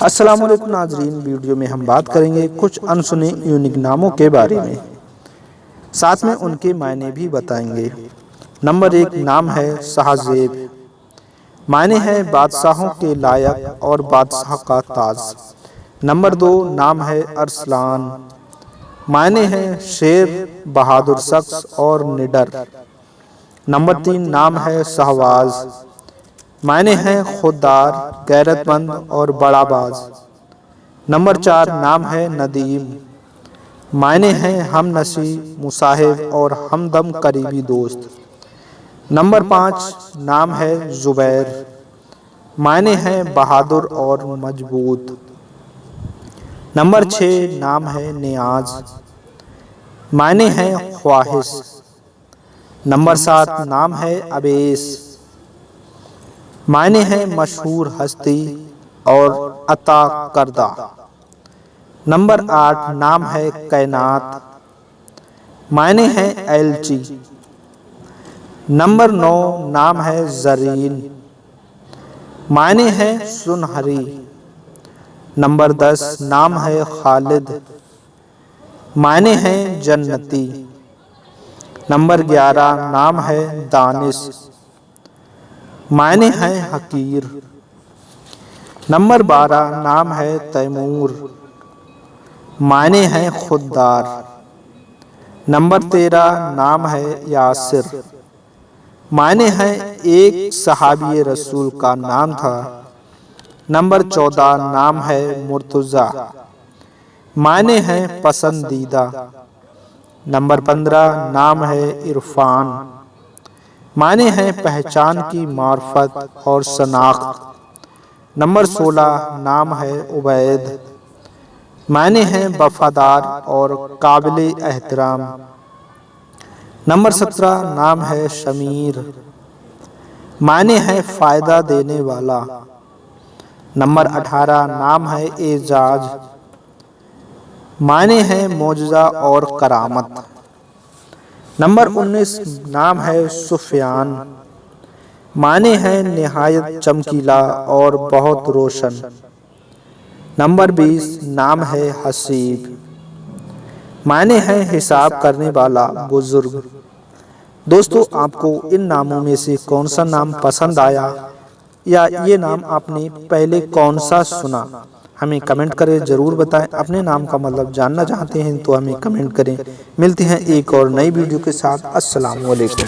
अस्सलामुअलैकुम नाजरीन, वीडियो में हम बात करेंगे कुछ अनसुने यूनिक नामों के बारे में, साथ में उनके मायने भी बताएंगे। नंबर 1 नाम है शाहज़ेब। मायने है बादशाहों के लायक और बादशाह का ताज। नंबर 2 नाम है अरसलान। मायने है शेर, बहादुर शख्स और निडर। नंबर 3 नाम है शहवाज। मायने हैं खुददार, गैरतमंद और बड़ाबाज। नंबर 4 नाम है नदीम। मायने हैं हमनशी, मुसाहिब और हमदम करीबी दोस्त। नंबर 5 नाम है जुबैर। मायने हैं बहादुर और मजबूत। नंबर 6 नाम है नियाज। मायने हैं ख्वाहिश। नंबर 7 नाम है अबेस। मायने हैं मशहूर हस्ती और अता करदा। नंबर 8 नाम है कैनात। मायने हैं एलची। नंबर 9 नाम है जरीन। मायने हैं सुनहरी। नंबर 10 नाम है खालिद। मायने हैं जन्नती। नंबर 11 नाम है दानिश। मायने हैं हकीर। नंबर 12 नाम है तैमूर। मायने हैं खुददार। नंबर 13 नाम है यासिर। मायने हैं एक सहाबी रसूल का नाम था। नंबर 14 नाम है मुर्तज़ा। मायने हैं पसंदीदा। नंबर 15 नाम है इरफान। मायने हैं पहचान की मार्फत और शनाख्त। नंबर 16 नाम है उबैद। मायने हैं वफादार और काबिल एहतराम। नंबर 17 नाम है शमीर। मायने हैं फ़ायदा देने वाला। नंबर 18 नाम है एजाज। मायने हैं मोजज़ा और करामत। नंबर 19 नाम है सुफियान। माने हैं निहायत चमकीला और बहुत रोशन। नंबर 20 नाम है हसीब। माने हैं हिसाब करने वाला बुजुर्ग। दोस्तों, आपको इन नामों में से कौन सा नाम पसंद आया या ये नाम आपने पहले कौन सा सुना, हमें कमेंट करें, ज़रूर बताएं। अपने नाम का मतलब जानना चाहते हैं तो हमें कमेंट करें। मिलते हैं एक और नई वीडियो के साथ। अस्सलाम वालेकुम।